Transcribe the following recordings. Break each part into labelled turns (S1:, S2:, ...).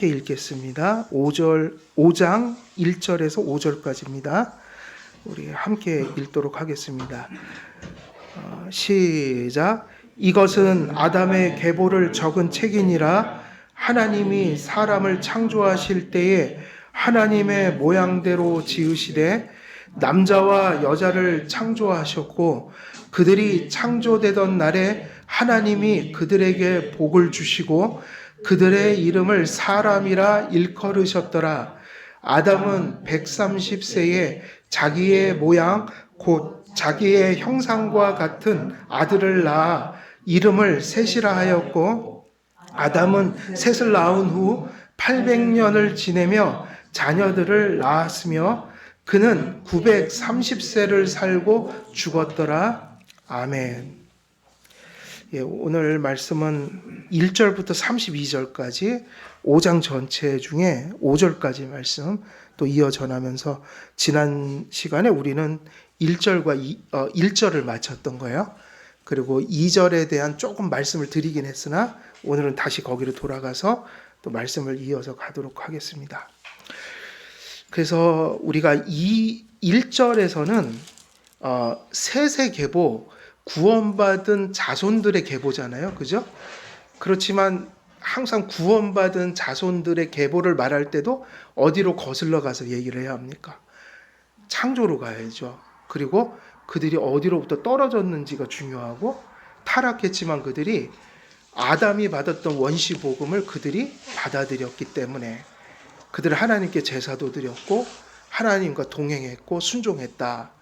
S1: 함께 읽겠습니다. 5장 1절에서 5절까지입니다. 우리 함께 읽도록 하겠습니다. 시작. 이것은 아담의 계보를 적은 책이니라. 하나님이 사람을 창조하실 때에 하나님의 모양대로 지으시되 남자와 여자를 창조하셨고, 그들이 창조되던 날에 하나님이 그들에게 복을 주시고 그들의 이름을 사람이라 일컬으셨더라. 아담은 130세에 자기의 모양 곧 자기의 형상과 같은 아들을 낳아 이름을 셋이라 하였고, 아담은 셋을 낳은 후 800년을 지내며 자녀들을 낳았으며 그는 930세를 살고 죽었더라. 아멘. 오늘 말씀은 1절부터 32절까지 5장 전체 중에 5절까지 말씀 또 이어 전하면서, 지난 시간에 우리는 1절을 마쳤던 거예요. 그리고 2절에 대한 조금 말씀을 드리긴 했으나 오늘은 다시 거기로 돌아가서 또 말씀을 이어서 가도록 하겠습니다. 그래서 우리가 이 1절에서는 셋의 계보, 구원받은 자손들의 계보잖아요. 그죠? 그렇지만 항상 구원받은 자손들의 계보를 말할 때도 어디로 거슬러 가서 얘기를 해야 합니까? 창조로 가야죠. 그리고 그들이 어디로부터 떨어졌는지가 중요하고, 타락했지만 그들이 아담이 받았던 원시 복음을 그들이 받아들였기 때문에 그들은 하나님께 제사도 드렸고 하나님과 동행했고 순종했다.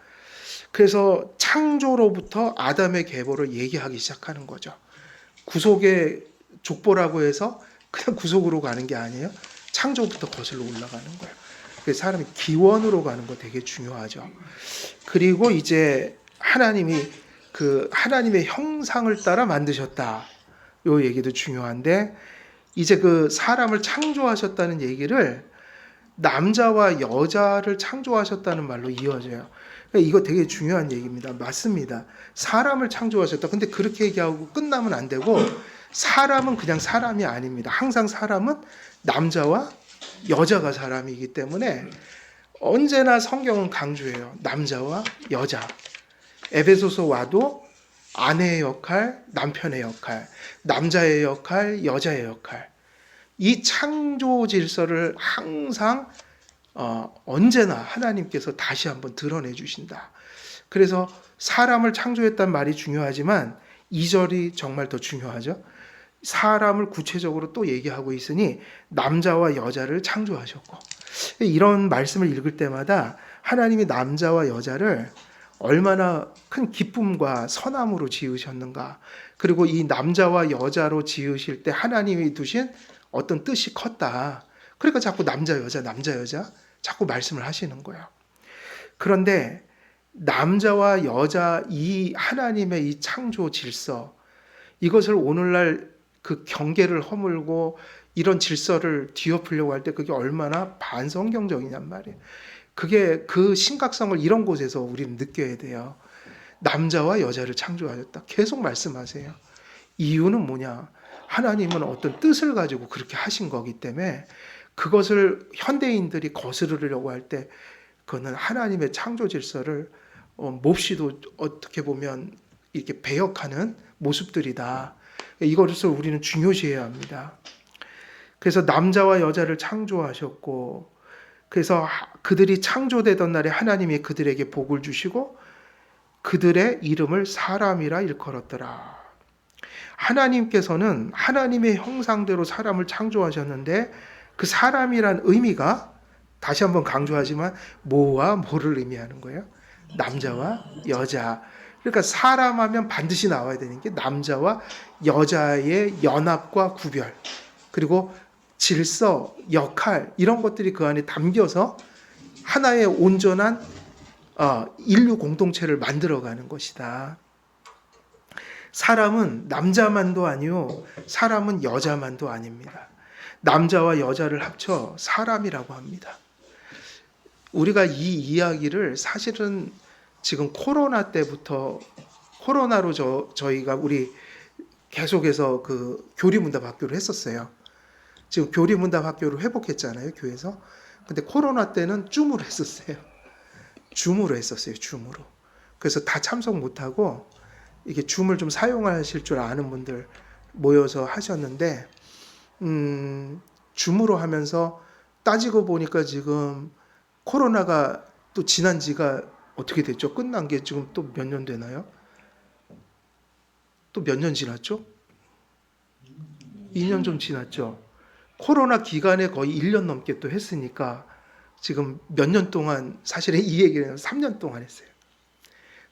S1: 그래서 창조로부터 아담의 계보를 얘기하기 시작하는 거죠. 구속의 족보라고 해서 그냥 구속으로 가는 게 아니에요. 창조부터 거슬러 올라가는 거예요. 그래서 사람이 기원으로 가는 거 되게 중요하죠. 그리고 이제 하나님이 그 하나님의 형상을 따라 만드셨다. 요 얘기도 중요한데, 이제 그 사람을 창조하셨다는 얘기를 남자와 여자를 창조하셨다는 말로 이어져요. 이거 되게 중요한 얘기입니다. 맞습니다. 사람을 창조하셨다. 근데 그렇게 얘기하고 끝나면 안 되고, 사람은 그냥 사람이 아닙니다. 항상 사람은 남자와 여자가 사람이기 때문에 언제나 성경은 강조해요. 남자와 여자. 에베소서 와도 아내의 역할, 남편의 역할, 남자의 역할, 여자의 역할. 이 창조 질서를 항상 언제나 하나님께서 다시 한번 드러내 주신다. 그래서 사람을 창조했단 말이 중요하지만 2절이 정말 더 중요하죠. 사람을 구체적으로 또 얘기하고 있으니 남자와 여자를 창조하셨고, 이런 말씀을 읽을 때마다 하나님이 남자와 여자를 얼마나 큰 기쁨과 선함으로 지으셨는가, 그리고 이 남자와 여자로 지으실 때 하나님이 두신 어떤 뜻이 컸다. 그러니까 자꾸 남자 여자 자꾸 말씀을 하시는 거예요. 그런데 남자와 여자 이 하나님의 이 창조 질서, 이것을 오늘날 그 경계를 허물고 이런 질서를 뒤엎으려고 할 때 그게 얼마나 반성경적이냔 말이에요. 그게 그 심각성을 이런 곳에서 우리는 느껴야 돼요. 남자와 여자를 창조하셨다. 계속 말씀하세요. 이유는 뭐냐? 하나님은 어떤 뜻을 가지고 그렇게 하신 거기 때문에 그것을 현대인들이 거스르려고 할 때 그거는 하나님의 창조 질서를 몹시도 어떻게 보면 이렇게 배역하는 모습들이다. 이것을 우리는 중요시해야 합니다. 그래서 남자와 여자를 창조하셨고, 그래서 그들이 창조되던 날에 하나님이 그들에게 복을 주시고 그들의 이름을 사람이라 일컬었더라. 하나님께서는 하나님의 형상대로 사람을 창조하셨는데, 그 사람이란 의미가 다시 한번 강조하지만 뭐와 뭐를 의미하는 거예요? 남자와 여자. 그러니까 사람하면 반드시 나와야 되는 게 남자와 여자의 연합과 구별, 그리고 질서, 역할, 이런 것들이 그 안에 담겨서 하나의 온전한 인류 공동체를 만들어가는 것이다. 사람은 남자만도 아니요, 사람은 여자만도 아닙니다. 남자와 여자를 합쳐 사람이라고 합니다. 우리가 이 이야기를 사실은 지금 코로나 때부터, 코로나로 저희가 우리 계속해서 그 교리문답 학교를 했었어요. 지금 교리문답 학교를 회복했잖아요, 교회에서. 근데 코로나 때는 줌으로 했었어요. 줌으로 했었어요, 줌으로. 그래서 다 참석 못하고 이게 줌을 좀 사용하실 줄 아는 분들 모여서 하셨는데, 줌으로 하면서 따지고 보니까 지금 코로나가 또 지난 지가 어떻게 됐죠? 끝난 게 지금 또 몇 년 되나요? 또 몇 년 지났죠? 2년 좀 지났죠? 코로나 기간에 거의 1년 넘게 또 했으니까 지금 몇 년 동안, 사실은 이 얘기는 3년 동안 했어요.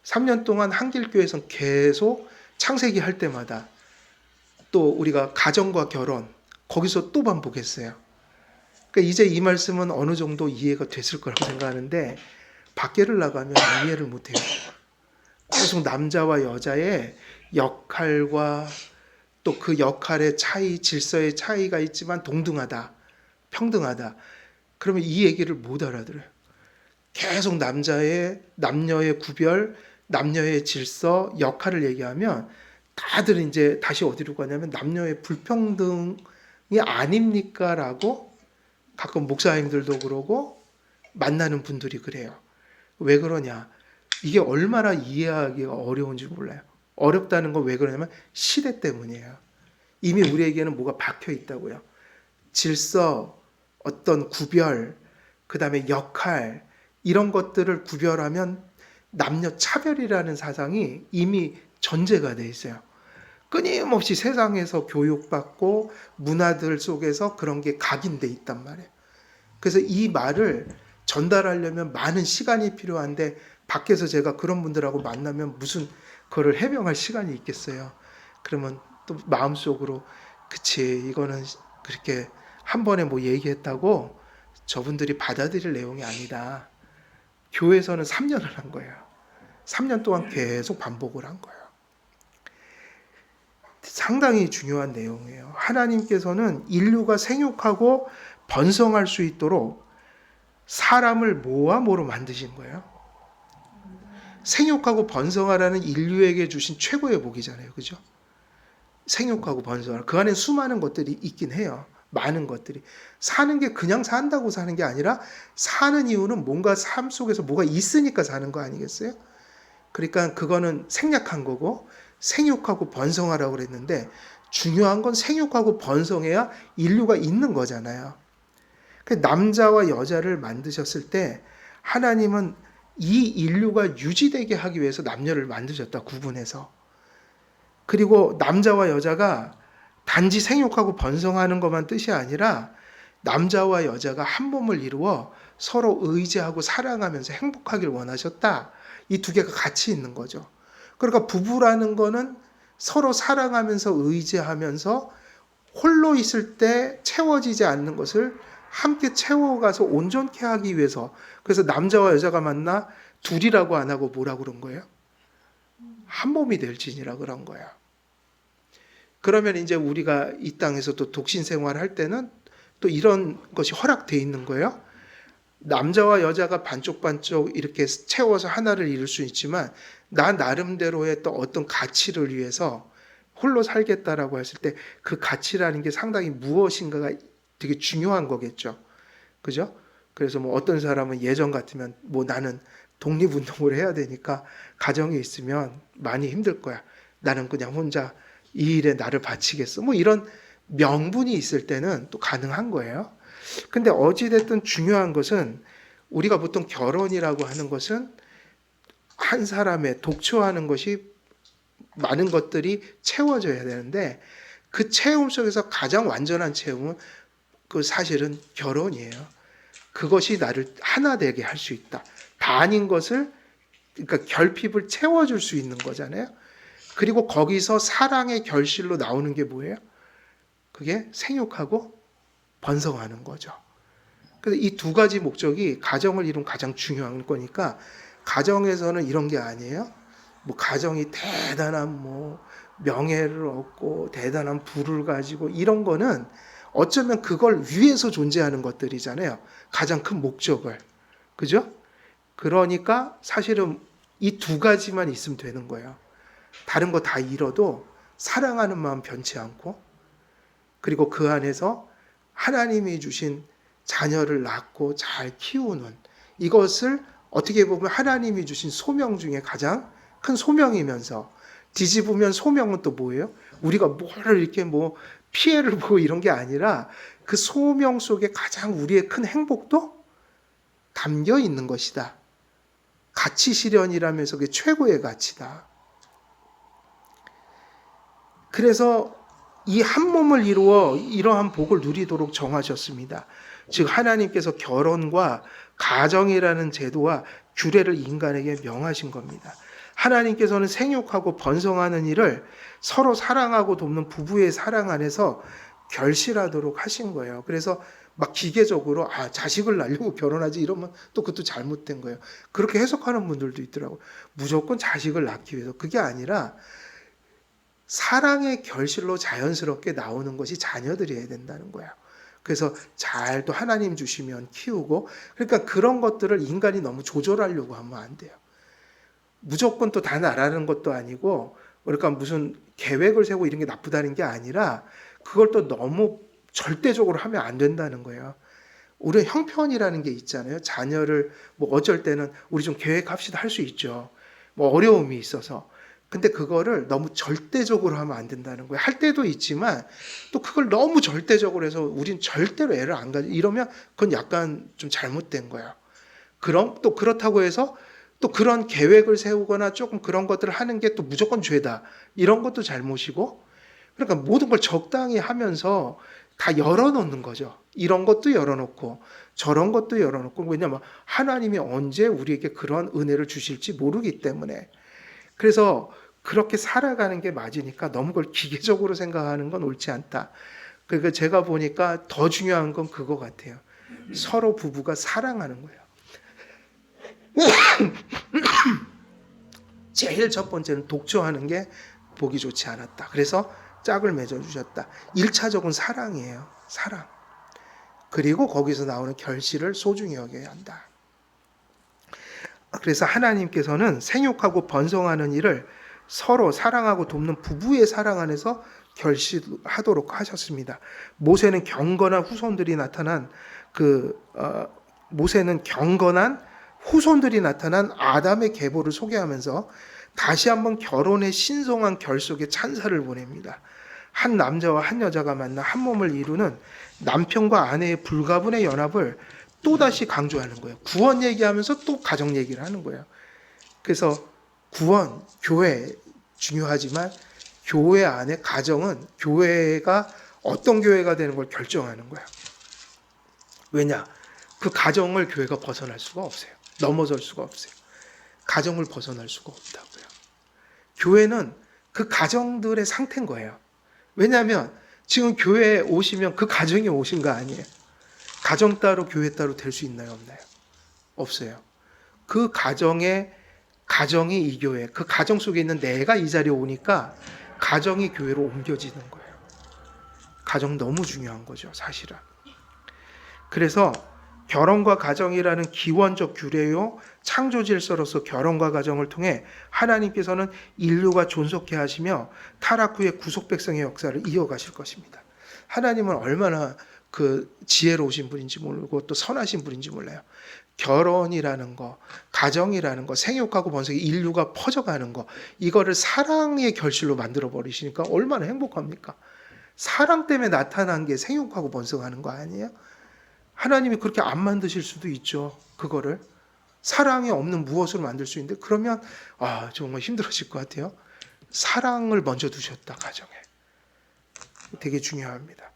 S1: 3년 동안 한길교회에서는 계속 창세기 할 때마다 또 우리가 가정과 결혼, 거기서 또 반복했어요. 그러니까 이제 이 말씀은 어느 정도 이해가 됐을 거라고 생각하는데, 밖에를 나가면 이해를 못해요. 계속 남자와 여자의 역할과 또 그 역할의 차이, 질서의 차이가 있지만 동등하다, 평등하다. 그러면 이 얘기를 못 알아들어요. 계속 남녀의 구별, 남녀의 질서, 역할을 얘기하면 다들 이제 다시 어디로 가냐면 남녀의 불평등이 아닙니까? 라고 가끔 목사님들도 그러고 만나는 분들이 그래요. 왜 그러냐? 이게 얼마나 이해하기가 어려운지 몰라요. 어렵다는 건 왜 그러냐면 시대 때문이에요. 이미 우리에게는 뭐가 박혀 있다고요. 질서, 어떤 구별, 그 다음에 역할, 이런 것들을 구별하면 남녀 차별이라는 사상이 이미 전제가 돼 있어요. 끊임없이 세상에서 교육받고 문화들 속에서 그런 게 각인돼 있단 말이에요. 그래서 이 말을 전달하려면 많은 시간이 필요한데 밖에서 제가 그런 분들하고 만나면 무슨 그거를 해명할 시간이 있겠어요. 그러면 또 마음속으로 그치 이거는 그렇게 한 번에 뭐 얘기했다고 저분들이 받아들일 내용이 아니다. 교회에서는 3년을 한 거예요. 3년 동안 계속 반복을 한 거예요. 상당히 중요한 내용이에요. 하나님께서는 인류가 생육하고 번성할 수 있도록 사람을 뭐와 뭐로 만드신 거예요? 생육하고 번성하라는 인류에게 주신 최고의 복이잖아요. 그죠? 생육하고 번성하라. 그 안에 수많은 것들이 있긴 해요. 많은 것들이. 사는 게 그냥 산다고 사는 게 아니라 사는 이유는 뭔가 삶 속에서 뭐가 있으니까 사는 거 아니겠어요? 그러니까 그거는 생략한 거고 생육하고 번성하라고 그랬는데 중요한 건 생육하고 번성해야 인류가 있는 거잖아요. 남자와 여자를 만드셨을 때 하나님은 이 인류가 유지되게 하기 위해서 남녀를 만드셨다, 구분해서. 그리고 남자와 여자가 단지 생육하고 번성하는 것만 뜻이 아니라 남자와 여자가 한 몸을 이루어 서로 의지하고 사랑하면서 행복하길 원하셨다. 이 두 개가 같이 있는 거죠. 그러니까 부부라는 거는 서로 사랑하면서 의지하면서 홀로 있을 때 채워지지 않는 것을 함께 채워가서 온전케 하기 위해서. 그래서 남자와 여자가 만나 둘이라고 안 하고 뭐라고 그런 거예요? 한 몸이 될지니라 그런 거야. 그러면 이제 우리가 이 땅에서 또 독신 생활을 할 때는 또 이런 것이 허락되어 있는 거예요. 남자와 여자가 반쪽반쪽 이렇게 채워서 하나를 이룰 수 있지만 나 나름대로의 또 어떤 가치를 위해서 홀로 살겠다라고 했을 때 그 가치라는 게 상당히 무엇인가가 되게 중요한 거겠죠. 그죠? 그래서 뭐 어떤 사람은 예전 같으면 뭐 나는 독립운동을 해야 되니까 가정에 있으면 많이 힘들 거야. 나는 그냥 혼자 이 일에 나를 바치겠어. 뭐 이런 명분이 있을 때는 또 가능한 거예요. 근데 어찌됐든 중요한 것은 우리가 보통 결혼이라고 하는 것은 한 사람의 독초하는 것이 많은 것들이 채워져야 되는데 그 채움 속에서 가장 완전한 채움은 그 사실은 결혼이에요. 그것이 나를 하나 되게 할 수 있다. 다 아닌 것을 그러니까 결핍을 채워줄 수 있는 거잖아요. 그리고 거기서 사랑의 결실로 나오는 게 뭐예요? 그게 생육하고 번성하는 거죠. 그래서 이 두 가지 목적이 가정을 이룬 가장 중요한 거니까 가정에서는 이런 게 아니에요. 뭐 가정이 대단한 뭐 명예를 얻고 대단한 부를 가지고 이런 거는 어쩌면 그걸 위해서 존재하는 것들이잖아요. 가장 큰 목적을. 그죠? 그러니까 사실은 이 두 가지만 있으면 되는 거예요. 다른 거 다 잃어도 사랑하는 마음 변치 않고 그리고 그 안에서 하나님이 주신 자녀를 낳고 잘 키우는, 이것을 어떻게 보면 하나님이 주신 소명 중에 가장 큰 소명이면서, 뒤집으면 소명은 또 뭐예요? 우리가 뭐를 이렇게 뭐 피해를 보고 이런 게 아니라 그 소명 속에 가장 우리의 큰 행복도 담겨 있는 것이다. 가치 실현이라면서 그게 최고의 가치다. 그래서 이 한 몸을 이루어 이러한 복을 누리도록 정하셨습니다. 즉 하나님께서 결혼과 가정이라는 제도와 규례를 인간에게 명하신 겁니다. 하나님께서는 생육하고 번성하는 일을 서로 사랑하고 돕는 부부의 사랑 안에서 결실하도록 하신 거예요. 그래서 막 기계적으로 자식을 낳으려고 결혼하지 이러면 또 그것도 잘못된 거예요. 그렇게 해석하는 분들도 있더라고요. 무조건 자식을 낳기 위해서. 그게 아니라 사랑의 결실로 자연스럽게 나오는 것이 자녀들이어야 된다는 거예요. 그래서 잘 또 하나님 주시면 키우고, 그러니까 그런 것들을 인간이 너무 조절하려고 하면 안 돼요. 무조건 또 다 나라는 것도 아니고, 그러니까 무슨 계획을 세우고 이런 게 나쁘다는 게 아니라 그걸 또 너무 절대적으로 하면 안 된다는 거예요. 우리 형편이라는 게 있잖아요. 자녀를 뭐 어쩔 때는 우리 좀 계획합시다 할 수 있죠. 뭐 어려움이 있어서. 근데 그거를 너무 절대적으로 하면 안 된다는 거예요. 할 때도 있지만 또 그걸 너무 절대적으로 해서 우린 절대로 애를 안 가지 이러면 그건 약간 좀 잘못된 거예요. 그럼 또 그렇다고 해서 또 그런 계획을 세우거나 조금 그런 것들을 하는 게 또 무조건 죄다. 이런 것도 잘못이고, 그러니까 모든 걸 적당히 하면서 다 열어놓는 거죠. 이런 것도 열어놓고 저런 것도 열어놓고. 왜냐하면 하나님이 언제 우리에게 그런 은혜를 주실지 모르기 때문에. 그래서 그렇게 살아가는 게 맞으니까 너무 그걸 기계적으로 생각하는 건 옳지 않다. 그러니까 제가 보니까 더 중요한 건 그거 같아요. 서로 부부가 사랑하는 거예요. 제일 첫 번째는 독초하는 게 보기 좋지 않았다. 그래서 짝을 맺어주셨다. 1차적인 사랑이에요. 사랑. 그리고 거기서 나오는 결실을 소중히 여겨야 한다. 그래서 하나님께서는 생육하고 번성하는 일을 서로 사랑하고 돕는 부부의 사랑 안에서 결실하도록 하셨습니다. 모세는 경건한 후손들이 나타난 모세는 경건한 후손들이 나타난 아담의 계보를 소개하면서 다시 한번 결혼의 신성한 결속의 찬사를 보냅니다. 한 남자와 한 여자가 만나 한 몸을 이루는 남편과 아내의 불가분의 연합을 또다시 강조하는 거예요. 구원 얘기하면서 또 가정 얘기를 하는 거예요. 그래서 구원, 교회 중요하지만 교회 안에 가정은 교회가 어떤 교회가 되는 걸 결정하는 거예요. 왜냐? 그 가정을 교회가 벗어날 수가 없어요. 넘어설 수가 없어요. 가정을 벗어날 수가 없다고요. 교회는 그 가정들의 상태인 거예요. 왜냐하면 지금 교회에 오시면 그 가정에 오신 거 아니에요. 가정 따로 교회 따로 될 수 있나요? 없나요? 없어요. 그 가정이 이 교회, 그 가정 속에 있는 내가 이 자리에 오니까 가정이 교회로 옮겨지는 거예요. 가정 너무 중요한 거죠, 사실은. 그래서 결혼과 가정이라는 기원적 규례요, 창조 질서로서 결혼과 가정을 통해 하나님께서는 인류가 존속해 하시며 타락 후에 구속 백성의 역사를 이어가실 것입니다. 하나님은 얼마나 지혜로우신 분인지 모르고 또 선하신 분인지 몰라요. 결혼이라는 거, 가정이라는 거, 생육하고 번성이 인류가 퍼져가는 거, 이거를 사랑의 결실로 만들어 버리시니까 얼마나 행복합니까? 사랑 때문에 나타난 게 생육하고 번성하는 거 아니에요? 하나님이 그렇게 안 만드실 수도 있죠. 그거를 사랑이 없는 무엇으로 만들 수 있는데, 그러면 정말 힘들어질 것 같아요. 사랑을 먼저 두셨다, 가정에. 되게 중요합니다.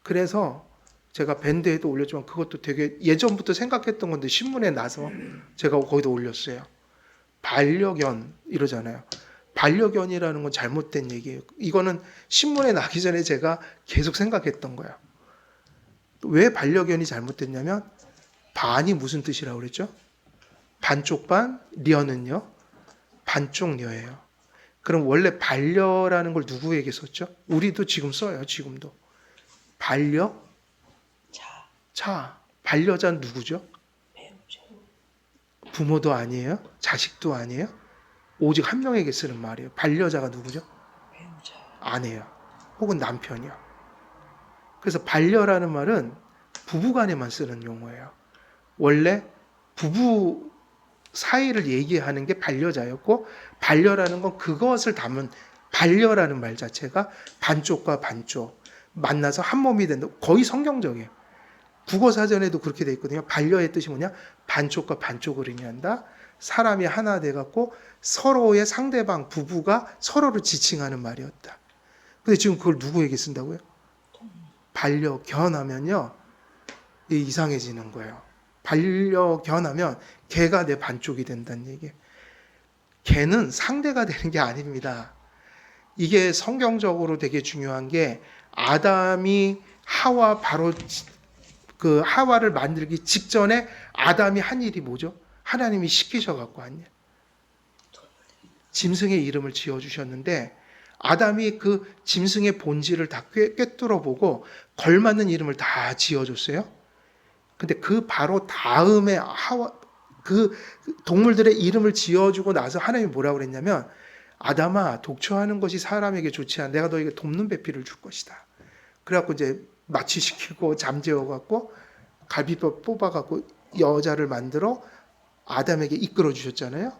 S1: 그래서 제가 밴드에도 올렸지만 그것도 되게 예전부터 생각했던 건데 신문에 나서 제가 거기다 올렸어요. 반려견 이러잖아요. 반려견이라는 건 잘못된 얘기예요. 이거는 신문에 나기 전에 제가 계속 생각했던 거예요. 왜 반려견이 잘못됐냐면, 반이 무슨 뜻이라고 그랬죠? 반쪽 반, 려는요? 반쪽 려예요. 그럼 원래 반려라는 걸 누구에게 썼죠? 우리도 지금 써요. 지금도. 반려? 자, 반려자는 누구죠? 부모도 아니에요? 자식도 아니에요? 오직 한 명에게 쓰는 말이에요. 반려자가 누구죠? 아내요. 혹은 남편이요. 그래서 반려라는 말은 부부간에만 쓰는 용어예요. 원래 부부 사이를 얘기하는 게 반려자였고, 반려라는 건 그것을 담은, 반려라는 말 자체가 반쪽과 반쪽 만나서 한 몸이 된다. 거의 성경적이에요. 국어사전에도 그렇게 돼 있거든요. 반려의 뜻이 뭐냐? 반쪽과 반쪽을 의미한다. 사람이 하나 돼갖고 서로의 상대방 부부가 서로를 지칭하는 말이었다. 근데 지금 그걸 누구에게 쓴다고요? 반려견하면요, 이상해지는 거예요. 반려견하면 개가 내 반쪽이 된다는 얘기예요. 개는 상대가 되는 게 아닙니다. 이게 성경적으로 되게 중요한 게, 아담이 하와 바로 그 하와를 만들기 직전에 아담이 한 일이 뭐죠? 하나님이 시키셔갖고 한 일. 짐승의 이름을 지어주셨는데, 아담이 그 짐승의 본질을 다 꿰뚫어 보고 걸맞는 이름을 다 지어줬어요. 근데 그 바로 다음에 그 동물들의 이름을 지어주고 나서 하나님이 뭐라고 그랬냐면, 아담아, 독초하는 것이 사람에게 좋지 않아. 내가 너에게 돕는 배필을 줄 것이다. 그래갖고 이제 마취시키고 잠재워갖고 갈비뼈 뽑아갖고 여자를 만들어 아담에게 이끌어 주셨잖아요.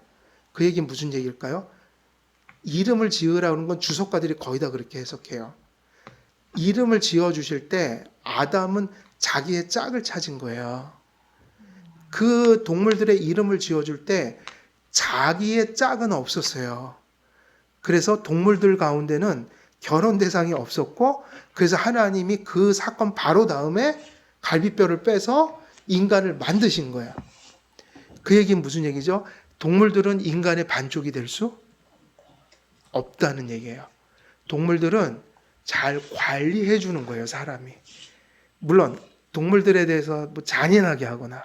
S1: 그 얘기는 무슨 얘기일까요? 이름을 지으라는 건 주석가들이 거의 다 그렇게 해석해요. 이름을 지어주실 때 아담은 자기의 짝을 찾은 거예요. 그 동물들의 이름을 지어줄 때 자기의 짝은 없었어요. 그래서 동물들 가운데는 결혼 대상이 없었고, 그래서 하나님이 그 사건 바로 다음에 갈비뼈를 빼서 인간을 만드신 거예요. 그 얘기는 무슨 얘기죠? 동물들은 인간의 반쪽이 될 수 없다는 얘기예요. 동물들은 잘 관리해 주는 거예요, 사람이. 물론 동물들에 대해서 뭐 잔인하게 하거나,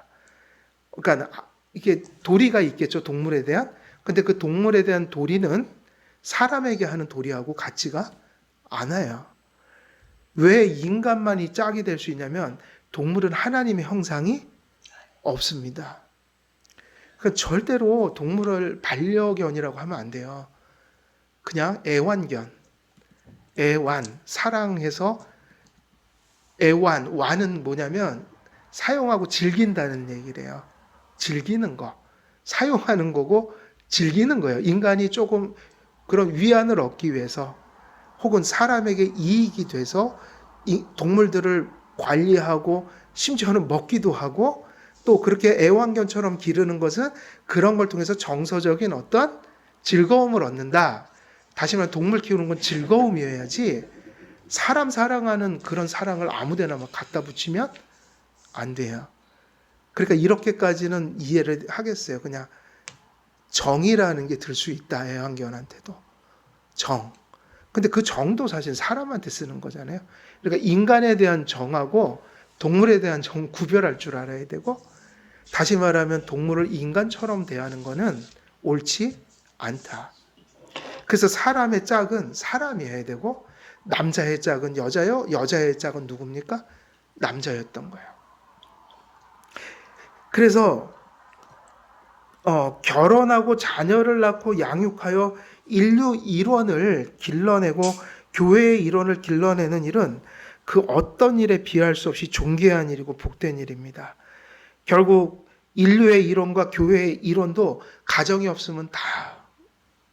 S1: 그러니까 이게 도리가 있겠죠, 동물에 대한. 근데 그 동물에 대한 도리는 사람에게 하는 도리하고 같지가 않아요. 왜 인간만 이 짝이 될 수 있냐면, 동물은 하나님의 형상이 없습니다. 그러니까 절대로 동물을 반려견이라고 하면 안 돼요. 그냥 애완견, 애완, 사랑해서 애완, 완은 뭐냐면 사용하고 즐긴다는 얘기래요. 즐기는 거, 사용하는 거고 즐기는 거예요. 인간이 조금 그런 위안을 얻기 위해서, 혹은 사람에게 이익이 돼서 이 동물들을 관리하고 심지어는 먹기도 하고, 또 그렇게 애완견처럼 기르는 것은 그런 걸 통해서 정서적인 어떤 즐거움을 얻는다. 다시 말해 동물 키우는 건 즐거움이어야지, 사람 사랑하는 그런 사랑을 아무데나 막 갖다 붙이면 안 돼요. 그러니까 이렇게까지는 이해를 하겠어요. 그냥 정이라는 게 들 수 있다, 애완견한테도. 정. 근데 그 정도 사실 사람한테 쓰는 거잖아요. 그러니까 인간에 대한 정하고 동물에 대한 정 구별할 줄 알아야 되고, 다시 말하면 동물을 인간처럼 대하는 거는 옳지 않다. 그래서 사람의 짝은 사람이어야 되고, 남자의 짝은 여자요, 여자의 짝은 누굽니까? 남자였던 거예요. 그래서 결혼하고 자녀를 낳고 양육하여 인류 일원을 길러내고 교회의 일원을 길러내는 일은 그 어떤 일에 비할 수 없이 존귀한 일이고 복된 일입니다. 결국 인류의 일원과 교회의 일원도 가정이 없으면 다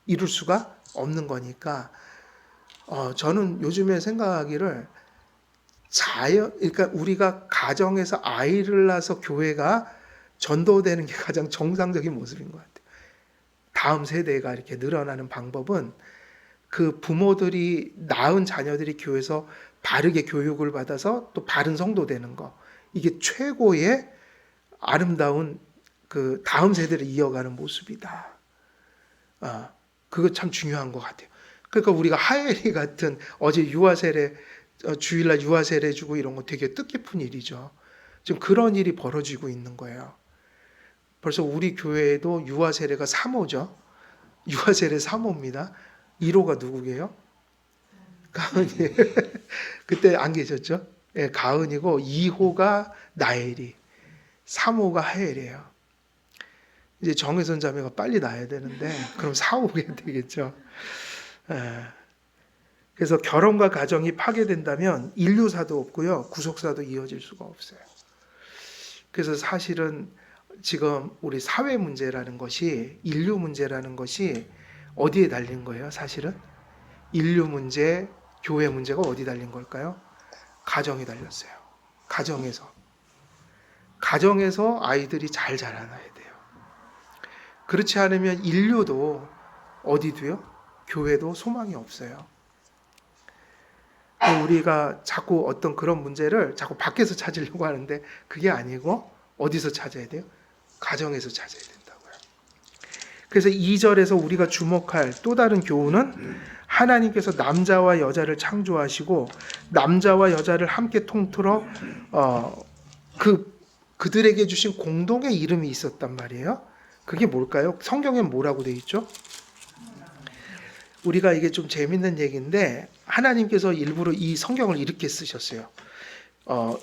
S1: 이룰 수가 없는 거니까, 저는 요즘에 생각하기를, 그러니까 우리가 가정에서 아이를 낳아서 교회가 전도되는 게 가장 정상적인 모습인 것 같아요. 다음 세대가 이렇게 늘어나는 방법은 그 부모들이 낳은 자녀들이 교회에서 바르게 교육을 받아서 또 바른 성도 되는 거, 이게 최고의 아름다운 그 다음 세대를 이어가는 모습이다. 그거 참 중요한 것 같아요. 그러니까 우리가 하엘이 같은, 어제 유아세례, 주일날 유아세례 주고 이런 거 되게 뜻깊은 일이죠. 지금 그런 일이 벌어지고 있는 거예요. 벌써 우리 교회에도 유아세례가 3호죠. 유아세례 3호입니다. 1호가 누구게요? 가은이. 그때 안 계셨죠? 네, 가은이고, 2호가 나엘이, 3호가 하엘이에요. 이제 정혜선 자매가 빨리 낳아야 되는데, 그럼 4호가 되겠죠. 그래서 결혼과 가정이 파괴된다면 인류사도 없고요. 구속사도 이어질 수가 없어요. 그래서 사실은 지금 우리 사회 문제라는 것이, 인류 문제라는 것이 어디에 달린 거예요? 사실은 인류 문제, 교회 문제가 어디 달린 걸까요? 가정에 달렸어요. 가정에서 아이들이 잘 자라나야 돼요. 그렇지 않으면 인류도 어디도요? 교회도 소망이 없어요. 우리가 자꾸 어떤 그런 문제를 자꾸 밖에서 찾으려고 하는데 그게 아니고 어디서 찾아야 돼요? 가정에서 찾아야 된다고요. 그래서 2절에서 우리가 주목할 또 다른 교훈은 하나님께서 남자와 여자를 창조하시고 남자와 여자를 함께 통틀어 그들에게 주신 공동의 이름이 있었단 말이에요. 그게 뭘까요? 성경엔 뭐라고 되어 있죠? 우리가 이게 좀 재밌는 얘기인데 하나님께서 일부러 이 성경을 이렇게 쓰셨어요.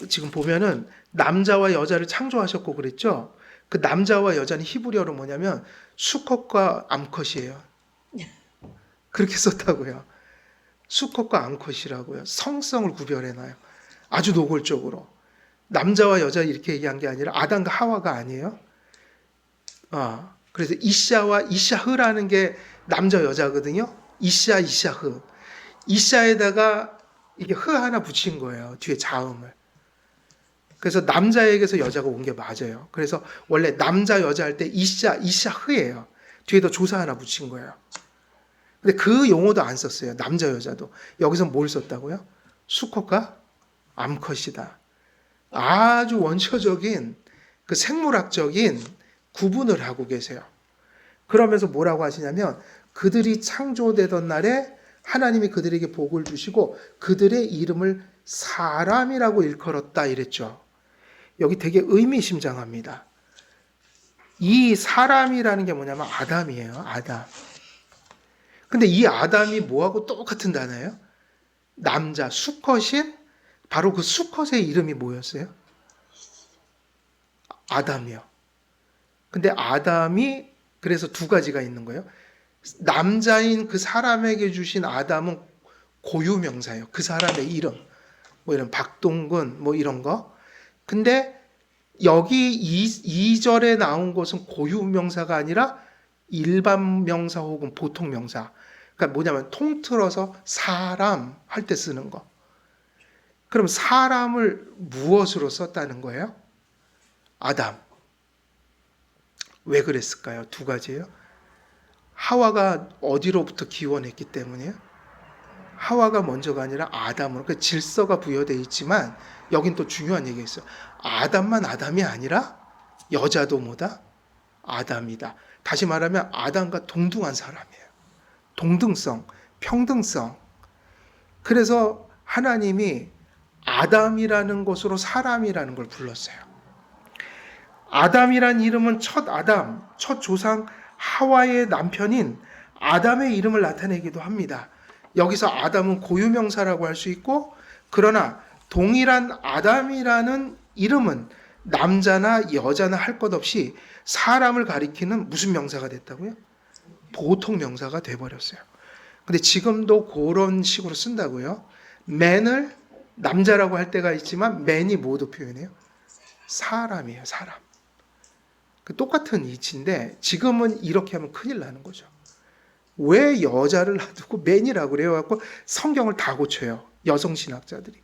S1: 지금 보면은 남자와 여자를 창조하셨고 그랬죠. 그 남자와 여자는 히브리어로 뭐냐면 수컷과 암컷이에요. 그렇게 썼다고요. 수컷과 암컷이라고요. 성성을 구별해놔요. 아주 노골적으로. 남자와 여자 이렇게 얘기한 게 아니라 아담과 하와가 아니에요. 그래서 이샤와 이샤흐라는 게 남자 여자거든요. 이샤흐. 이샤에다가 이게 흐 하나 붙인 거예요. 뒤에 자음을. 그래서 남자에게서 여자가 온 게 맞아요. 그래서 원래 남자 여자 할 때 이샤흐예요. 뒤에다 조사 하나 붙인 거예요. 근데 그 용어도 안 썼어요. 남자 여자도. 여기서 뭘 썼다고요? 수컷과 암컷이다. 아주 원초적인 그 생물학적인 구분을 하고 계세요. 그러면서 뭐라고 하시냐면 그들이 창조되던 날에 하나님이 그들에게 복을 주시고 그들의 이름을 사람이라고 일컬었다 이랬죠. 여기 되게 의미심장합니다. 이 사람이라는 게 뭐냐면 아담이에요. 아담. 근데 이 아담이 뭐하고 똑같은 단어예요? 남자, 수컷인 바로 그 수컷의 이름이 뭐였어요? 아담이요. 근데 아담이 그래서 두 가지가 있는 거예요. 남자인 그 사람에게 주신 아담은 고유명사예요. 그 사람의 이름. 뭐 이런 박동근 뭐 이런 거. 근데 여기 2절에 나온 것은 고유명사가 아니라 일반 명사 혹은 보통 명사. 그러니까 뭐냐면 통틀어서 사람 할 때 쓰는 거. 그럼 사람을 무엇으로 썼다는 거예요? 아담. 왜 그랬을까요? 두 가지예요. 하와가 어디로부터 기원했기 때문이에요? 하와가 먼저가 아니라 아담으로. 그 질서가 부여되어 있지만 여긴 또 중요한 얘기가 있어요. 아담만 아담이 아니라 여자도 뭐다? 아담이다. 다시 말하면 아담과 동등한 사람이에요. 동등성, 평등성. 그래서 하나님이 아담이라는 것으로 사람이라는 걸 불렀어요. 아담이란 이름은 첫 아담, 첫 조상 하와의 남편인 아담의 이름을 나타내기도 합니다. 여기서 아담은 고유명사라고 할 수 있고, 그러나 동일한 아담이라는 이름은 남자나 여자나 할 것 없이 사람을 가리키는 무슨 명사가 됐다고요? 보통 명사가 돼버렸어요. 근데 지금도 그런 식으로 쓴다고요. man을 남자라고 할 때가 있지만 man이 뭐도 표현해요? 사람이에요, 사람. 똑같은 이치인데 지금은 이렇게 하면 큰일 나는 거죠. 왜 여자를 놔두고 man이라고 그래요? 갖고 성경을 다 고쳐요. 여성 신학자들이.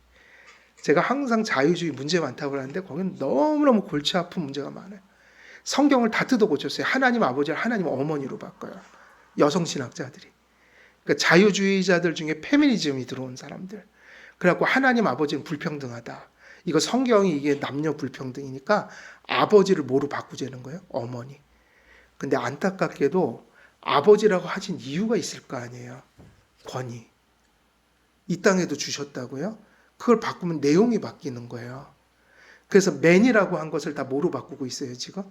S1: 제가 항상 자유주의 문제 많다고 하는데 거기는 너무너무 골치 아픈 문제가 많아요. 성경을 다 뜯어 고쳤어요. 하나님 아버지를 하나님 어머니로 바꿔요. 여성 신학자들이. 그러니까 자유주의자들 중에 페미니즘이 들어온 사람들. 그래갖고 하나님 아버지는 불평등하다. 이거 성경이 이게 남녀 불평등이니까 아버지를 뭐로 바꾸자는 거예요? 어머니. 근데 안타깝게도 아버지라고 하신 이유가 있을 거 아니에요. 권위. 이 땅에도 주셨다고요? 그걸 바꾸면 내용이 바뀌는 거예요. 그래서 맨이라고 한 것을 다 뭐로 바꾸고 있어요, 지금?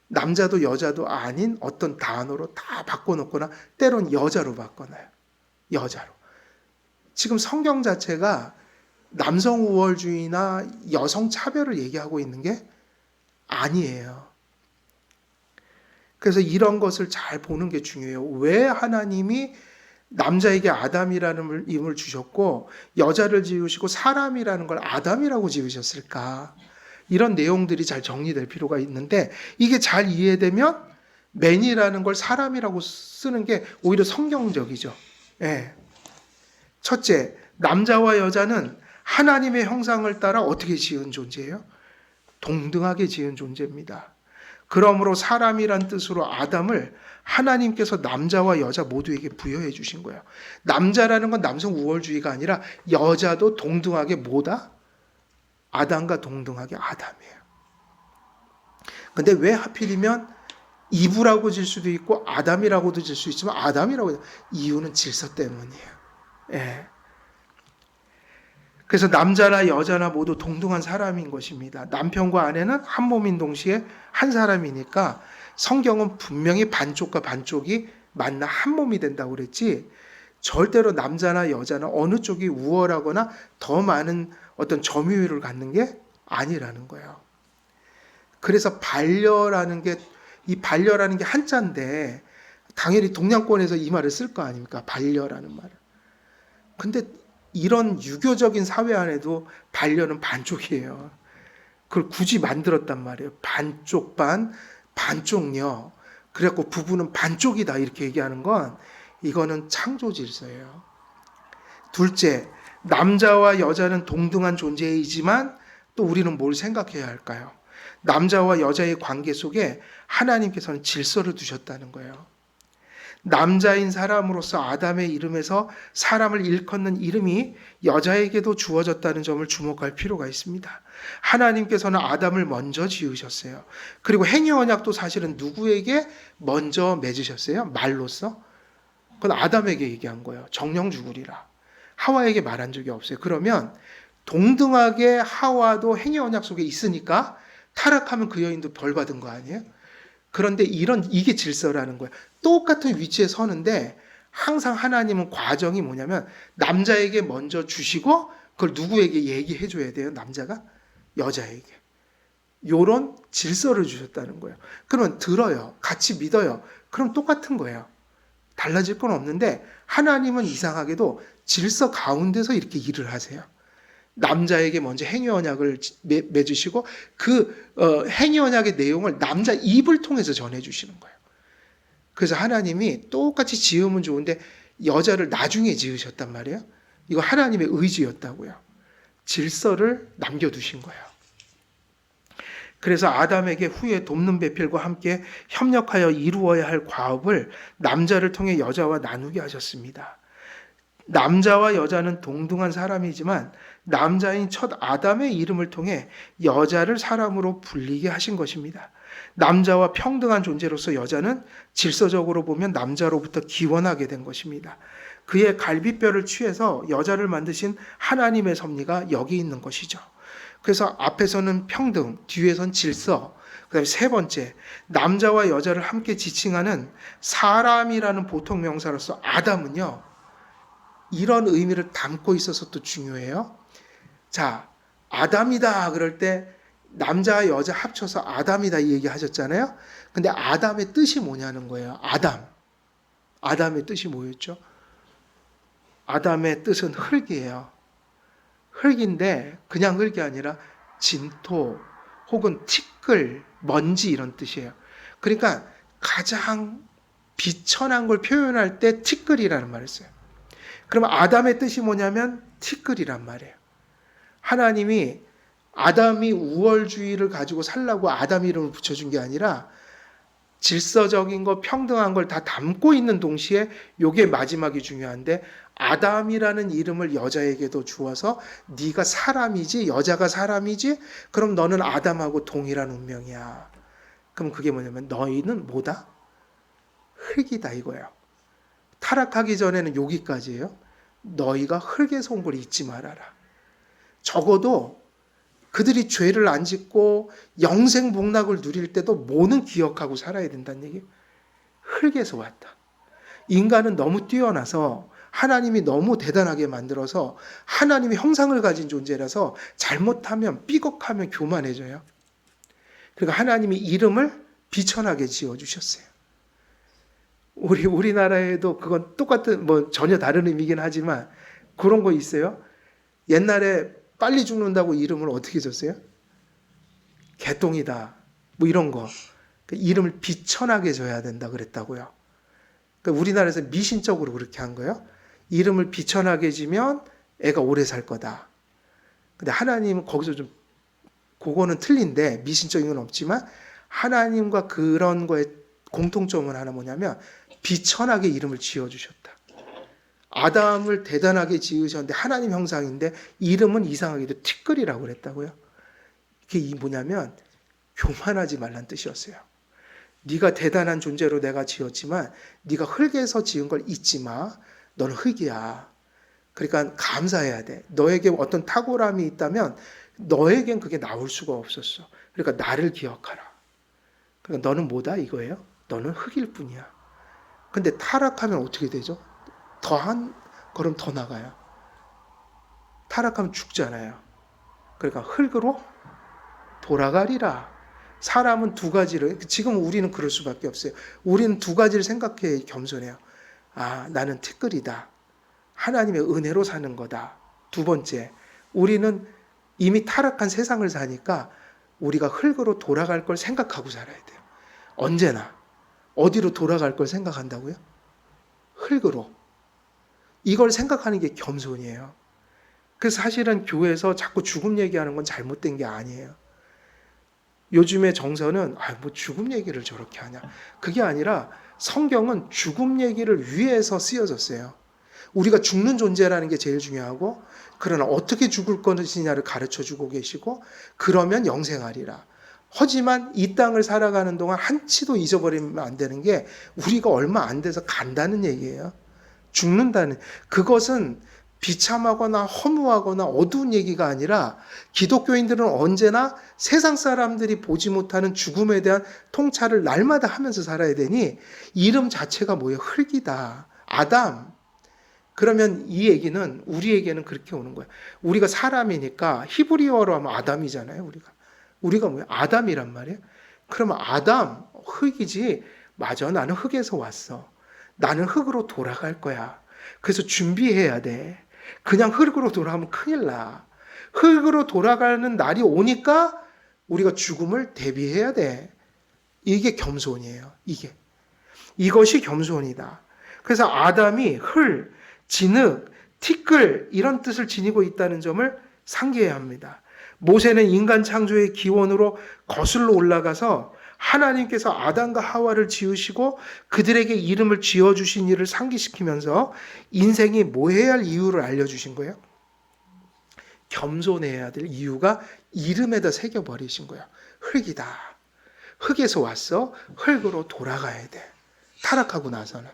S1: 남자도 여자도 아닌 어떤 단어로 다 바꿔놓거나 때론 여자로 바꿔놔요. 여자로. 지금 성경 자체가 남성 우월주의나 여성 차별을 얘기하고 있는 게 아니에요. 그래서 이런 것을 잘 보는 게 중요해요. 왜 하나님이 남자에게 아담이라는 이름을 주셨고 여자를 지으시고 사람이라는 걸 아담이라고 지으셨을까? 이런 내용들이 잘 정리될 필요가 있는데 이게 잘 이해되면 맨이라는 걸 사람이라고 쓰는 게 오히려 성경적이죠. 예. 첫째, 남자와 여자는 하나님의 형상을 따라 어떻게 지은 존재예요? 동등하게 지은 존재입니다. 그러므로 사람이란 뜻으로 아담을 하나님께서 남자와 여자 모두에게 부여해 주신 거예요. 남자라는 건 남성 우월주의가 아니라 여자도 동등하게 뭐다? 아담과 동등하게 아담이에요. 근데 왜 하필이면 이브라고 질 수도 있고 아담이라고도 질 수 있지만 아담이라고 이유는 질서 때문이에요. 예. 그래서 남자나 여자나 모두 동등한 사람인 것입니다. 남편과 아내는 한 몸인 동시에 한 사람이니까 성경은 분명히 반쪽과 반쪽이 만나 한 몸이 된다고 그랬지 절대로 남자나 여자나 어느 쪽이 우월하거나 더 많은 어떤 점유율을 갖는 게 아니라는 거예요. 그래서 이 반려라는 게 한자인데 당연히 동양권에서 이 말을 쓸 거 아닙니까? 반려라는 말을. 근데 이런 유교적인 사회 안에도 반려는 반쪽이에요. 그걸 굳이 만들었단 말이에요. 반쪽 반, 반쪽녀. 그래갖고 부부는 반쪽이다 이렇게 얘기하는 건 이거는 창조 질서예요. 둘째, 남자와 여자는 동등한 존재이지만 또 우리는 뭘 생각해야 할까요? 남자와 여자의 관계 속에 하나님께서는 질서를 두셨다는 거예요. 남자인 사람으로서 아담의 이름에서 사람을 일컫는 이름이 여자에게도 주어졌다는 점을 주목할 필요가 있습니다. 하나님께서는 아담을 먼저 지으셨어요. 그리고 행위 언약도 사실은 누구에게 먼저 맺으셨어요? 말로써? 그건 아담에게 얘기한 거예요. 정령 죽으리라. 하와에게 말한 적이 없어요. 그러면 동등하게 하와도 행위 언약 속에 있으니까 타락하면 그 여인도 벌 받은 거 아니에요? 그런데 이게 질서라는 거예요. 똑같은 위치에 서는데 항상 하나님은 과정이 뭐냐면 남자에게 먼저 주시고 그걸 누구에게 얘기해 줘야 돼요? 남자가 여자에게. 요런 질서를 주셨다는 거예요. 그러면 들어요. 같이 믿어요. 그럼 똑같은 거예요. 달라질 건 없는데 하나님은 이상하게도 질서 가운데서 이렇게 일을 하세요. 남자에게 먼저 행위 언약을 맺으시고 그 행위 언약의 내용을 남자 입을 통해서 전해주시는 거예요. 그래서 하나님이 똑같이 지으면 좋은데 여자를 나중에 지으셨단 말이에요. 이거 하나님의 의지였다고요. 질서를 남겨두신 거예요. 그래서 아담에게 후에 돕는 배필과 함께 협력하여 이루어야 할 과업을 남자를 통해 여자와 나누게 하셨습니다. 남자와 여자는 동등한 사람이지만 남자인 첫 아담의 이름을 통해 여자를 사람으로 불리게 하신 것입니다. 남자와 평등한 존재로서 여자는 질서적으로 보면 남자로부터 기원하게 된 것입니다. 그의 갈비뼈를 취해서 여자를 만드신 하나님의 섭리가 여기 있는 것이죠. 그래서 앞에서는 평등, 뒤에선 질서, 그 다음에 세 번째, 남자와 여자를 함께 지칭하는 사람이라는 보통 명사로서 아담은요, 이런 의미를 담고 있어서 또 중요해요. 자, 아담이다 그럴 때 남자 여자 합쳐서 아담이다 이 얘기 하셨잖아요. 근데 아담의 뜻이 뭐냐는 거예요. 아담의 뜻이 뭐였죠? 아담의 뜻은 흙이에요. 흙인데 그냥 흙이 아니라 진토 혹은 티끌, 먼지 이런 뜻이에요. 그러니까 가장 비천한 걸 표현할 때 티끌이라는 말을 써요. 그러면 아담의 뜻이 뭐냐면 티끌이란 말이에요. 하나님이 아담이 우월주의를 가지고 살라고 아담 이름을 붙여준 게 아니라 질서적인 거 평등한 걸 다 담고 있는 동시에 이게 마지막이 중요한데 아담이라는 이름을 여자에게도 주어서 네가 사람이지 여자가 사람이지 그럼 너는 아담하고 동일한 운명이야. 그럼 그게 뭐냐면 너희는 뭐다? 흙이다 이거예요. 타락하기 전에는 여기까지예요. 너희가 흙에서 온 걸 잊지 말아라. 적어도 그들이 죄를 안 짓고 영생복락을 누릴 때도 뭐는 기억하고 살아야 된다는 얘기예요. 흙에서 왔다. 인간은 너무 뛰어나서 하나님이 너무 대단하게 만들어서 하나님의 형상을 가진 존재라서 잘못하면 삐걱하면 교만해져요. 그러니까 하나님이 이름을 비천하게 지어주셨어요. 우리나라에도 그건 똑같은 뭐 전혀 다른 의미긴 하지만 그런 거 있어요. 옛날에 빨리 죽는다고 이름을 어떻게 줬어요? 개똥이다. 뭐 이런 거. 그 이름을 비천하게 줘야 된다 그랬다고요. 그러니까 우리나라에서 미신적으로 그렇게 한 거예요. 이름을 비천하게 지면 애가 오래 살 거다. 근데 하나님은 거기서 좀 그거는 틀린데 미신적인 건 없지만 하나님과 그런 거에 공통점은 하나 뭐냐면 비천하게 이름을 지어주셨다. 아담을 대단하게 지으셨는데 하나님 형상인데 이름은 이상하게도 티끌이라고 그랬다고요. 그게 뭐냐면 교만하지 말란 뜻이었어요. 네가 대단한 존재로 내가 지었지만 네가 흙에서 지은 걸 잊지 마. 너는 흙이야. 그러니까 감사해야 돼. 너에게 어떤 탁월함이 있다면 너에겐 그게 나올 수가 없었어. 그러니까 나를 기억하라. 그러니까 너는 뭐다 이거예요? 너는 흙일 뿐이야. 근데 타락하면 어떻게 되죠? 더 한 걸음 더 나가요. 타락하면 죽잖아요. 그러니까 흙으로 돌아가리라. 사람은 두 가지를, 지금 우리는 그럴 수밖에 없어요. 우리는 두 가지를 생각해 겸손해요. 아, 나는 티끌이다. 하나님의 은혜로 사는 거다. 두 번째, 우리는 이미 타락한 세상을 사니까 우리가 흙으로 돌아갈 걸 생각하고 살아야 돼요. 언제나. 어디로 돌아갈 걸 생각한다고요? 흙으로. 이걸 생각하는 게 겸손이에요. 그래서 사실은 교회에서 자꾸 죽음 얘기하는 건 잘못된 게 아니에요. 요즘의 정서는 뭐 죽음 얘기를 저렇게 하냐. 그게 아니라 성경은 죽음 얘기를 위해서 쓰여졌어요. 우리가 죽는 존재라는 게 제일 중요하고 그러나 어떻게 죽을 것이냐를 가르쳐주고 계시고 그러면 영생하리라. 하지만 이 땅을 살아가는 동안 한치도 잊어버리면 안 되는 게 우리가 얼마 안 돼서 간다는 얘기예요. 죽는다는 그것은 비참하거나 허무하거나 어두운 얘기가 아니라 기독교인들은 언제나 세상 사람들이 보지 못하는 죽음에 대한 통찰을 날마다 하면서 살아야 되니 이름 자체가 뭐예요? 흙이다. 아담. 그러면 이 얘기는 우리에게는 그렇게 오는 거예요. 우리가 사람이니까 히브리어로 하면 아담이잖아요. 우리가 뭐예요? 아담이란 말이에요. 그러면 아담 흙이지. 맞아. 나는 흙에서 왔어. 나는 흙으로 돌아갈 거야. 그래서 준비해야 돼. 그냥 흙으로 돌아가면 큰일 나. 흙으로 돌아가는 날이 오니까 우리가 죽음을 대비해야 돼. 이게 겸손이에요. 이것이 겸손이다. 그래서 아담이 흙, 진흙, 티끌 이런 뜻을 지니고 있다는 점을 상기해야 합니다. 모세는 인간 창조의 기원으로 거슬러 올라가서 하나님께서 아담과 하와를 지으시고 그들에게 이름을 지어주신 일을 상기시키면서 인생이 뭐 해야 할 이유를 알려주신 거예요. 겸손해야 될 이유가 이름에다 새겨버리신 거예요. 흙이다. 흙에서 왔어. 흙으로 돌아가야 돼. 타락하고 나서는.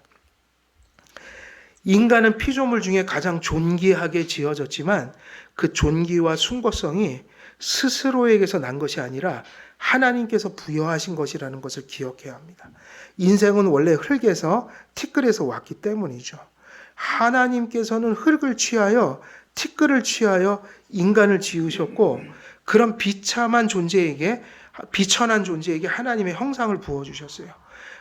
S1: 인간은 피조물 중에 가장 존귀하게 지어졌지만 그 존귀와 숭고성이 스스로에게서 난 것이 아니라 하나님께서 부여하신 것이라는 것을 기억해야 합니다. 인생은 원래 흙에서 티끌에서 왔기 때문이죠. 하나님께서는 흙을 취하여 티끌을 취하여 인간을 지으셨고 그런 비참한 존재에게 비천한 존재에게 하나님의 형상을 부어주셨어요.